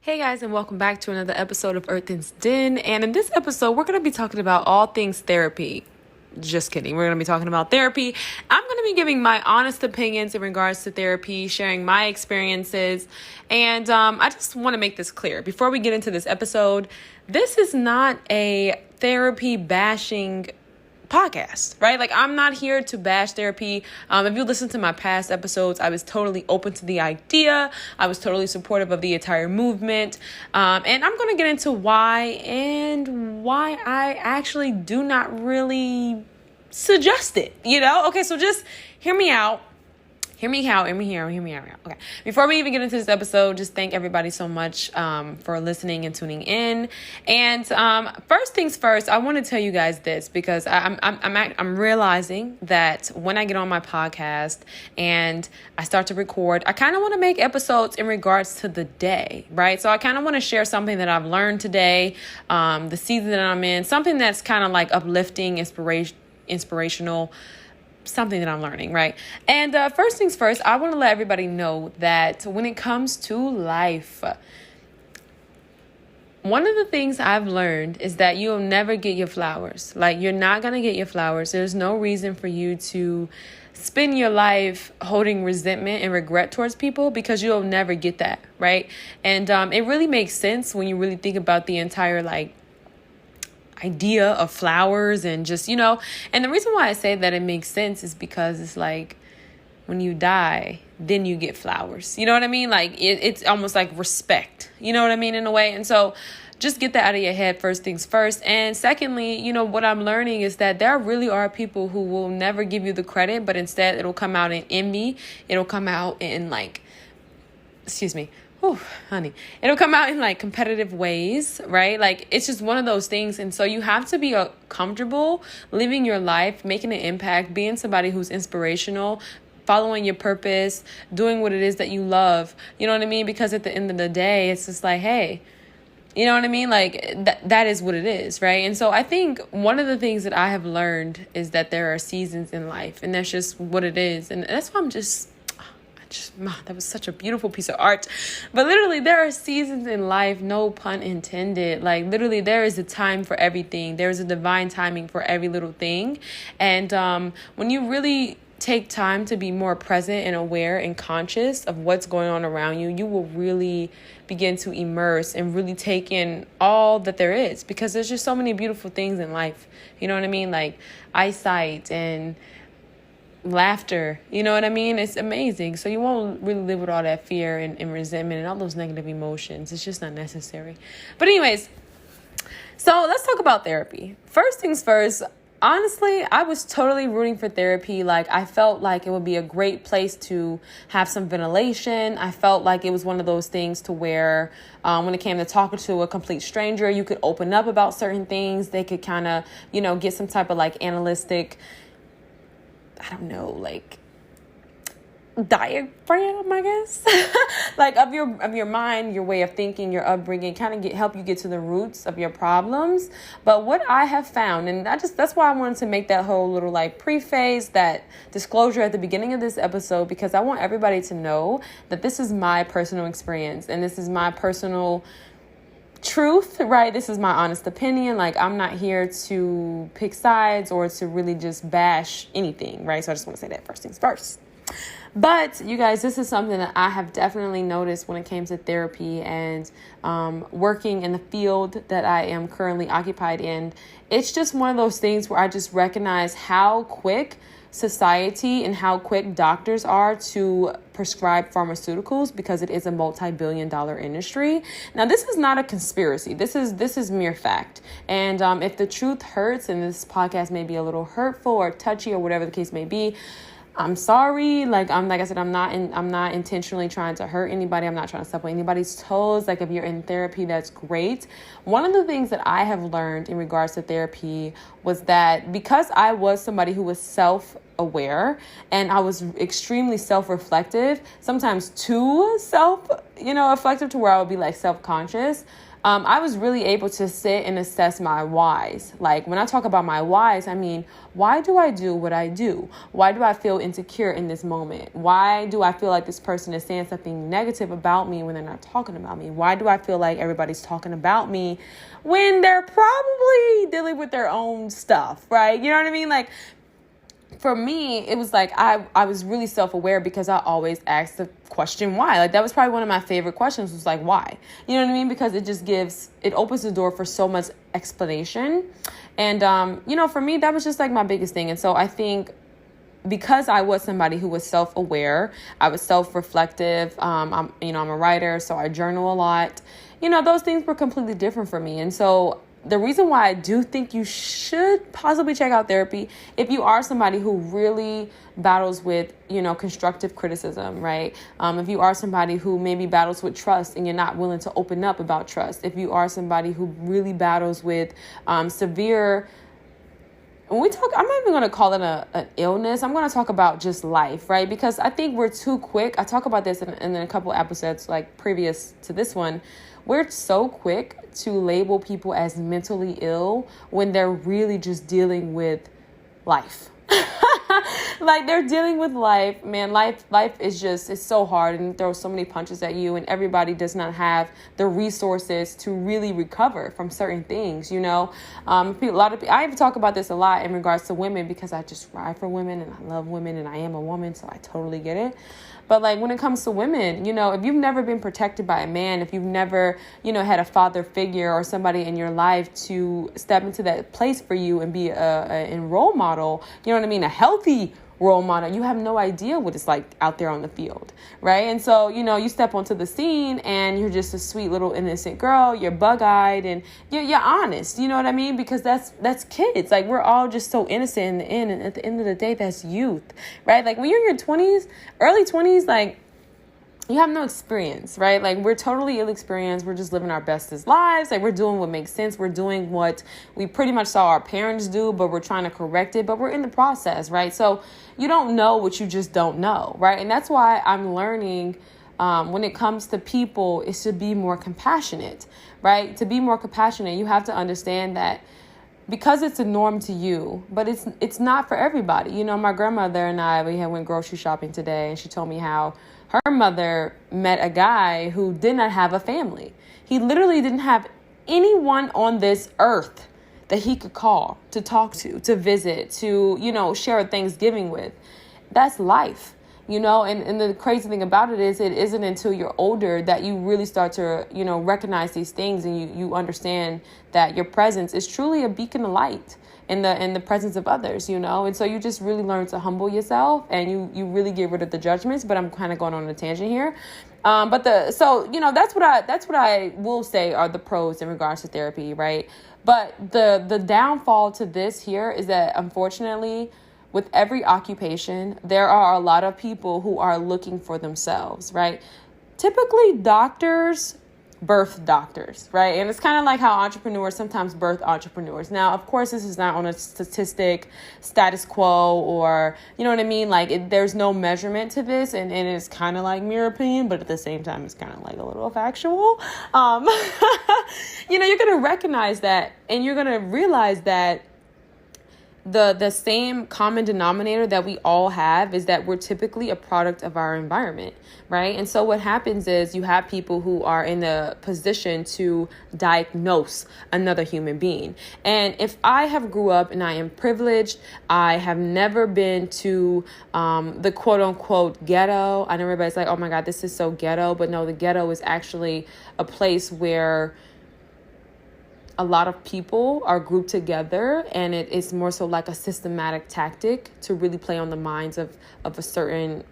Hey guys, and welcome back to another episode of Earthen's Den. And in this episode, we're going to be talking about all things therapy. Just kidding. We're going to be talking about therapy. I'm going to be giving my honest opinions in regards to therapy, sharing my experiences. And I just want to make this clear. Before we get into this episode, this is not a therapy bashing podcast, right? Like, I'm not here to bash therapy. If you listen to my past episodes, I was totally open to the idea. I was totally supportive of the entire movement. And I'm going to get into why I actually do not really suggest it, Okay, so just hear me out. Hear me out. Okay. Before we even get into this episode, just thank everybody so much for listening and tuning in. And first things first, I want to tell you guys this because I'm realizing that when I get on my podcast and I start to record, I kind of want to make episodes in regards to the day, right? So I kind of want to share something that I've learned today, the season that I'm in, something that's kind of like uplifting, inspirational, something that I'm learning, right? And first things first, I want to let everybody know that when it comes to life, one of the things I've learned is that you'll never get your flowers. Like, you're not going to get your flowers. There's no reason for you to spend your life holding resentment and regret towards people because you'll never get that, right? And it really makes sense when you really think about the entire, idea of flowers and just, and the reason why I say that it makes sense is because it's like when you die, then you get flowers. You know what I mean? Like it's almost like respect, you know what I mean, in a way. And so just get that out of your head, first things first. And secondly, what I'm learning is that there really are people who will never give you the credit, but instead it'll come out in envy. It'll come out in honey, it'll come out in competitive ways, right? Like, it's just one of those things. And so you have to be comfortable living your life, making an impact, being somebody who's inspirational, following your purpose, doing what it is that you love. You know what I mean? Because at the end of the day, it's just like, hey, you know what I mean? Like that is what it is, right? And so I think one of the things that I have learned is that there are seasons in life, and that's just what it is. And that's why that was such a beautiful piece of art. But literally, there are seasons in life, no pun intended. Like, literally, there is a time for everything. There is a divine timing for every little thing. And when you really take time to be more present and aware and conscious of what's going on around you, you will really begin to immerse and really take in all that there is, because there's just so many beautiful things in life. You know what I mean? Like eyesight and laughter, you know what I mean? It's amazing. So you won't really live with all that fear and resentment and all those negative emotions. It's just not necessary. But anyways, so let's talk about therapy. First things first, honestly, I was totally rooting for therapy. Like, I felt like it would be a great place to have some ventilation. I felt like it was one of those things to where when it came to talking to a complete stranger, you could open up about certain things. They could kind of, get some type of analytic, diagram, I guess, of your mind, your way of thinking, your upbringing, kind of help you get to the roots of your problems. But what I have found, and that's why I wanted to make that whole little preface, that disclosure at the beginning of this episode, because I want everybody to know that this is my personal experience and this is my personal truth, right? This is my honest opinion. I'm not here to pick sides or to really just bash anything, right? So I just want to say that first things first. But you guys, this is something that I have definitely noticed when it came to therapy and working in the field that I am currently occupied in. It's just one of those things where I just recognize how quick society and how quick doctors are to prescribe pharmaceuticals, because it is a multi-billion-dollar industry. Now, this is not a conspiracy. This is mere fact. And if the truth hurts, and this podcast may be a little hurtful or touchy or whatever the case may be, I'm sorry. Like I said, I'm not intentionally trying to hurt anybody. I'm not trying to step on anybody's toes. If you're in therapy, that's great. One of the things that I have learned in regards to therapy was that because I was somebody who was self-aware and I was extremely self-reflective, sometimes too reflective to where I would be self-conscious. I was really able to sit and assess my whys. Like when I talk about my whys, I mean, why do I do what I do? Why do I feel insecure in this moment? Why do I feel like this person is saying something negative about me when they're not talking about me? Why do I feel like everybody's talking about me when they're probably dealing with their own stuff, right? You know what I mean? Like, for me, it was like I was really self-aware because I always asked the question why. Like that was probably one of my favorite questions, was like why? You know what I mean? Because it opens the door for so much explanation. And for me, that was just like my biggest thing. And so I think because I was somebody who was self-aware, I was self-reflective. I'm a writer, so I journal a lot. Those things were completely different for me. And so the reason why I do think you should possibly check out therapy, if you are somebody who really battles with, constructive criticism, right? If you are somebody who maybe battles with trust and you're not willing to open up about trust, if you are somebody who really battles with severe, when we talk, I'm not even going to call it an illness. I'm going to talk about just life, right? Because I think we're too quick. I talk about this in a couple episodes like previous to this one. We're so quick to label people as mentally ill when they're really just dealing with life. Like they're dealing with life, man. Life is it's so hard and throws so many punches at you, and everybody does not have the resources to really recover from certain things. A lot of people, I even talk about this a lot in regards to women because I just ride for women and I love women and I am a woman, so I totally get it. But like when it comes to women, if you've never been protected by a man, if you've never, had a father figure or somebody in your life to step into that place for you and be a role model, you know what I mean? A healthy role model, you have no idea what it's like out there on the field, right? And so, you step onto the scene and you're just a sweet little innocent girl, you're bug-eyed and you're honest, you know what I mean? Because that's kids. Like we're all just so innocent in the end, and at the end of the day, that's youth, right? Like when you're in your 20s, early 20s, like you have no experience, right? Like we're totally ill-experienced. We're just living our bestest lives. Like we're doing what makes sense. We're doing what we pretty much saw our parents do, but we're trying to correct it, but we're in the process, right? So you don't know what you just don't know, right? And that's why I'm learning when it comes to people is to be more compassionate, right? To be more compassionate, you have to understand that because it's a norm to you, but it's not for everybody. My grandmother and we went grocery shopping today, and she told me how her mother met a guy who did not have a family. He literally didn't have anyone on this earth that he could call, to talk to visit, to, share a Thanksgiving with. That's life, and the crazy thing about it is it isn't until you're older that you really start to, recognize these things, and you understand that your presence is truly a beacon of light in the presence of others, and so you just really learn to humble yourself, and you really get rid of the judgments. But I'm kind of going on a tangent here. That's what I will say are the pros in regards to therapy, right? But the downfall to this here is that unfortunately, with every occupation, there are a lot of people who are looking for themselves, right? Typically doctors birth doctors, right? And it's kind of like how entrepreneurs sometimes birth entrepreneurs. Now, of course, this is not on a status quo, or, you know what I mean? Like there's no measurement to this, and it's kind of like mere opinion, but at the same time, it's kind of like a little factual. You're going to recognize that, and you're going to realize that the same common denominator that we all have is that we're typically a product of our environment, right? And so what happens is you have people who are in the position to diagnose another human being. And if I have grew up and I am privileged, I have never been to the quote unquote ghetto. I know everybody's like, oh my God, this is so ghetto. But no, the ghetto is actually a place where a lot of people are grouped together, and it is more so like a systematic tactic to really play on the minds of a certain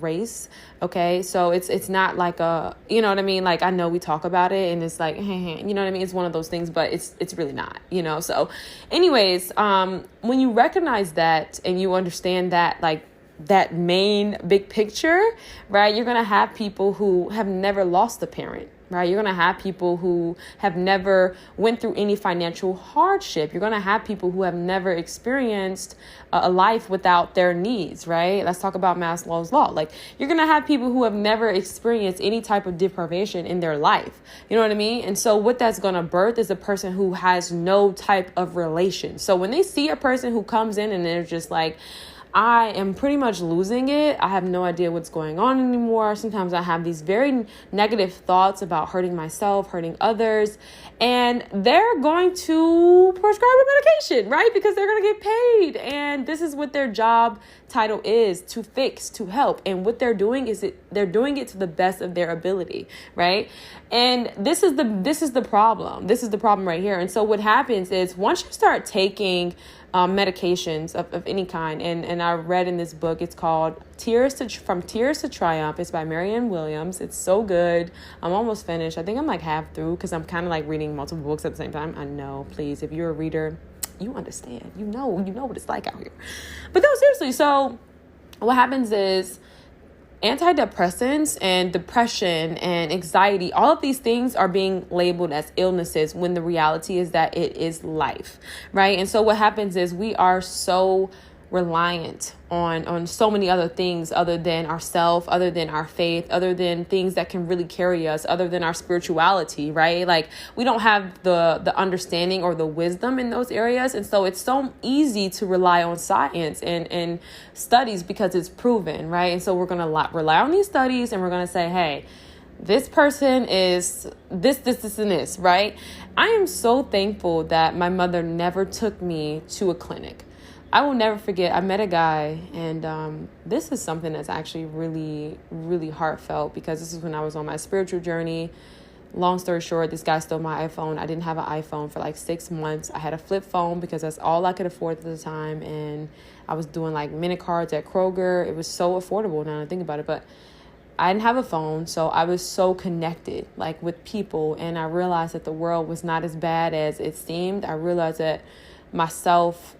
race. Okay, so it's not like a, you know what I mean? Like I know we talk about it and it's like, hey, you know what I mean? It's one of those things, but it's really not, So anyways, when you recognize that and you understand that, like, that main big picture, right? You're going to have people who have never lost a parent, right? You're going to have people who have never went through any financial hardship. You're going to have people who have never experienced a life without their needs, right? Let's talk about Maslow's law. Like, you're going to have people who have never experienced any type of deprivation in their life. You know what I mean? And so what that's going to birth is a person who has no type of relation. So when they see a person who comes in and they're just like, I am pretty much losing it. I have no idea what's going on anymore. Sometimes I have these very negative thoughts about hurting myself, hurting others, and they're going to prescribe a medication, right? Because they're going to get paid. And this is what their job title is, to fix, to help. And what they're doing is they're doing it to the best of their ability, right? And this is the problem. This is the problem right here. And so what happens is once you start taking medications of any kind. And I read in this book, it's called From Tears to Triumph. It's by Marianne Williams. It's so good. I'm almost finished. I think I'm like half through because I'm kind of like reading multiple books at the same time. I know, please, if you're a reader, you understand. You know what it's like out here. But no, seriously. So what happens is antidepressants and depression and anxiety, all of these things are being labeled as illnesses when the reality is that it is life, right? And so what happens is we are so reliant on so many other things other than ourself, other than our faith, other than things that can really carry us, other than our spirituality, right? Like we don't have the understanding or the wisdom in those areas. And so it's so easy to rely on science and studies because it's proven, right? And so we're going to rely on these studies and we're going to say, hey, this person is this, and this, right? I am so thankful that my mother never took me to a clinic. I will never forget, I met a guy, and this is something that's actually really, really heartfelt because this is when I was on my spiritual journey. Long story short, this guy stole my iPhone. I didn't have an iPhone for like 6 months. I had a flip phone because that's all I could afford at the time, and I was doing like minute cards at Kroger. It was so affordable now that I think about it, but I didn't have a phone, so I was so connected like with people, and I realized that the world was not as bad as it seemed. I realized that myself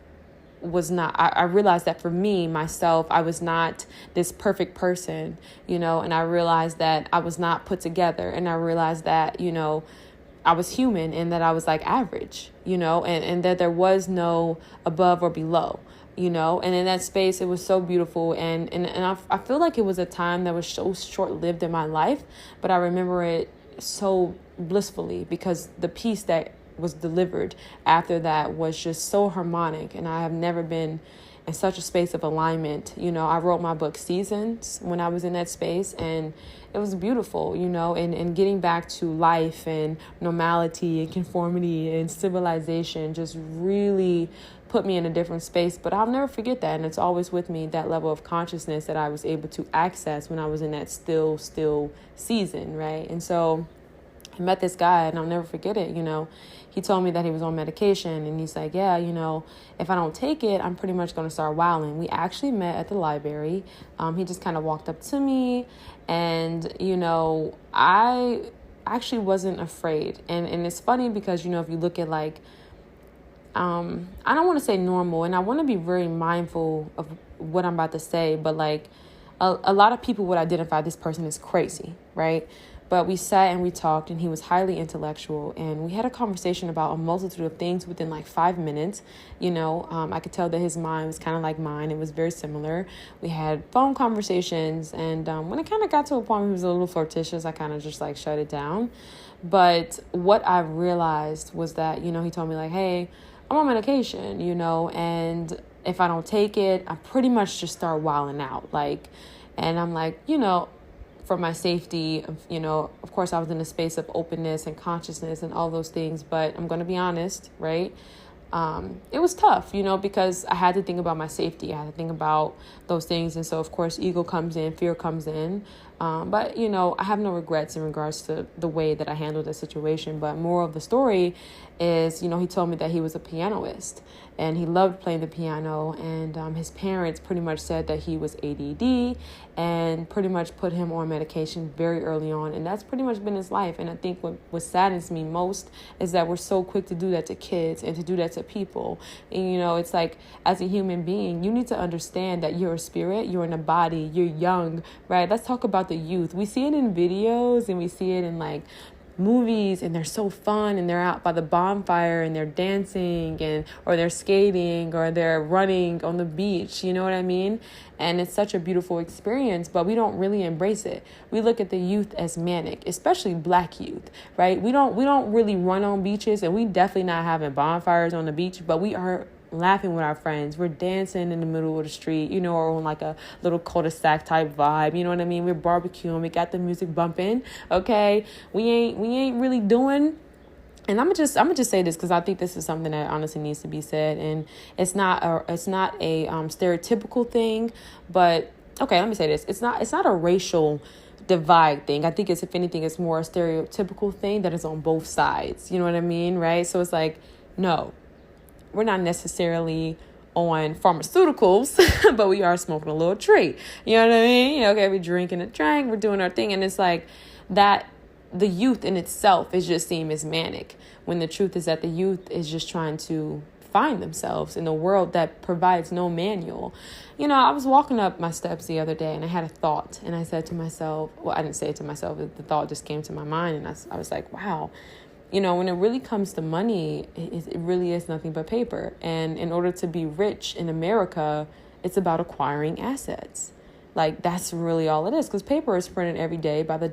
was not, I realized that for me, myself, I was not this perfect person, and I realized that I was not put together, and I realized that, I was human and that I was like average, and that there was no above or below, and in that space, it was so beautiful. And I feel like it was a time that was so short-lived in my life, but I remember it so blissfully because the peace that was delivered after that was just so harmonic, and I have never been in such a space of alignment. I wrote my book Seasons when I was in that space, and it was beautiful, and getting back to life and normality and conformity and civilization just really put me in a different space. But I'll never forget that, and it's always with me, that level of consciousness that I was able to access when I was in that still season, right? And so I met this guy, and I'll never forget it. He told me that he was on medication, and he's like, yeah, if I don't take it, I'm pretty much going to start wilding. We actually met at the library. He just kind of walked up to me, and, I actually wasn't afraid. And it's funny because, if you look at like, I don't want to say normal, and I want to be very mindful of what I'm about to say, but like a lot of people would identify this person as crazy, right? But we sat and we talked, and he was highly intellectual, and we had a conversation about a multitude of things within like 5 minutes. I could tell that his mind was kind of like mine. It was very similar. We had phone conversations, and when it kind of got to a point where he was a little flirtatious, I kind of just like shut it down. But what I realized was that, he told me like, hey, I'm on medication, and if I don't take it, I pretty much just start wilding out. And I'm like, for my safety, of course, I was in a space of openness and consciousness and all those things. But I'm going to be honest, right? It was tough, because I had to think about my safety. I had to think about those things. And so, of course, ego comes in, fear comes in. But, I have no regrets in regards to the way that I handled the situation. But more of the story is, he told me that he was a pianist and he loved playing the piano. And his parents pretty much said that he was ADD and pretty much put him on medication very early on. And that's pretty much been his life. And I think what saddens me most is that we're so quick to do that to kids and to do that to people. And, it's like, as a human being, you need to understand that you're a spirit, you're in a body, you're young, right? Let's talk about the youth. We see it in videos and we see it in like movies and they're so fun and they're out by the bonfire and they're dancing or they're skating or they're running on the beach, you know what I mean? And it's such a beautiful experience, but we don't really embrace it. We look at the youth as manic, especially Black youth, right? We don't really run on beaches, and we definitely not having bonfires on the beach, but we are laughing with our friends. We're dancing in the middle of the street, or on like a little cul-de-sac type vibe. You know what I mean? We're barbecuing. We got the music bumping. Okay. We ain't really doing. And I'm gonna just say this because I think this is something that honestly needs to be said, and it's not a stereotypical thing, but okay, let me say this: it's not a racial divide thing. I think if anything, it's more a stereotypical thing that is on both sides. You know what I mean, right? So it's like, no, we're not necessarily on pharmaceuticals, but we are smoking a little tree. You know what I mean? Okay, we're drinking a drink, we're doing our thing, and it's like that. The youth in itself is just seen as manic, when the truth is that the youth is just trying to find themselves in a world that provides no manual. I was walking up my steps the other day and I had a thought, and I said to myself, well, I didn't say it to myself, the thought just came to my mind, and I was like, wow, when it really comes to money, it really is nothing but paper. And in order to be rich in America, it's about acquiring assets. Like, that's really all it is, because paper is printed every day by the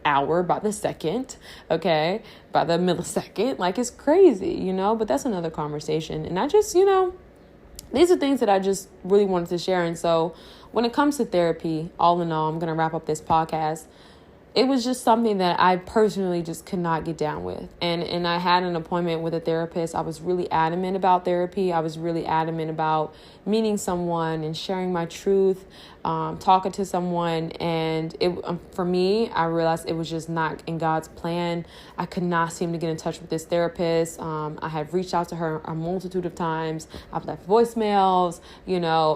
hour, by the second, okay, by the millisecond. Like, it's crazy, but that's another conversation. And I just, these are things that I just really wanted to share. And so when it comes to therapy, all in all, I'm going to wrap up this podcast. It was just something that I personally just could not get down with. And I had an appointment with a therapist. I was really adamant about therapy. I was really adamant about meeting someone and sharing my truth, talking to someone. And for me, I realized it was just not in God's plan. I could not seem to get in touch with this therapist. I have reached out to her a multitude of times. I've left voicemails,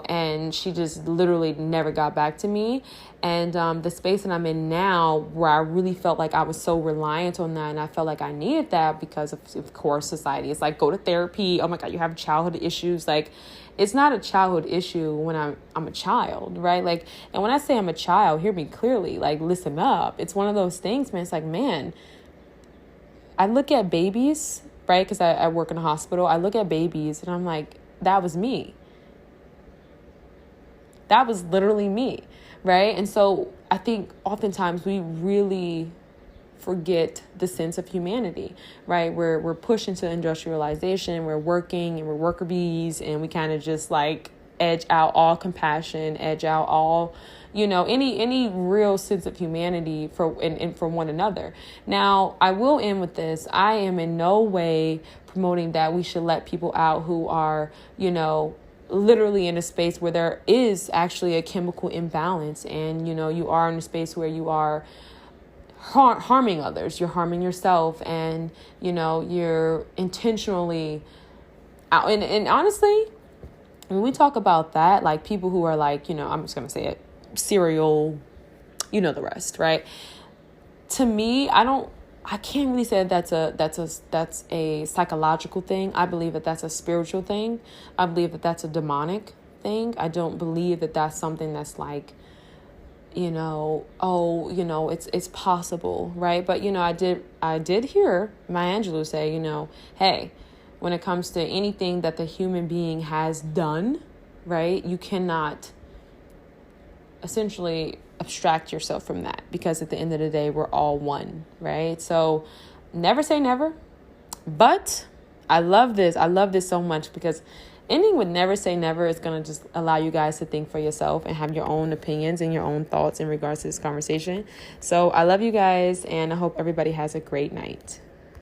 and she just literally never got back to me. And the space that I'm in now, where I really felt like I was so reliant on that, and I felt like I needed that because of course, society. It's like, go to therapy. Oh my God, you have childhood issues. Like, it's not a childhood issue when I'm a child, right? Like, and when I say I'm a child, hear me clearly. Like, listen up. It's one of those things, man. It's like, man, I look at babies, right? Because I work in a hospital. I look at babies and I'm like, that was me. That was literally me. Right. And so I think oftentimes we really forget the sense of humanity, right? We're pushed into industrialization, we're working and we're worker bees, and we kind of just like edge out all compassion, edge out all, any real sense of humanity for one another. Now, I will end with this. I am in no way promoting that we should let people out who are, literally in a space where there is actually a chemical imbalance, and you are in a space where you are harming others, you're harming yourself, and you're intentionally out. And honestly, when we talk about that, like people who are like, I'm just gonna say it, serial, the rest, right? To me, I can't really say that's a psychological thing. I believe that that's a spiritual thing. I believe that that's a demonic thing. I don't believe that that's something that's like, it's possible, right? But I did hear Maya Angelou say, hey, when it comes to anything that the human being has done, right, you cannot essentially abstract yourself from that, because at the end of the day, we're all one, right? So never say never. But I love this. I love this so much, because ending with never say never is going to just allow you guys to think for yourself and have your own opinions and your own thoughts in regards to this conversation. So I love you guys, and I hope everybody has a great night.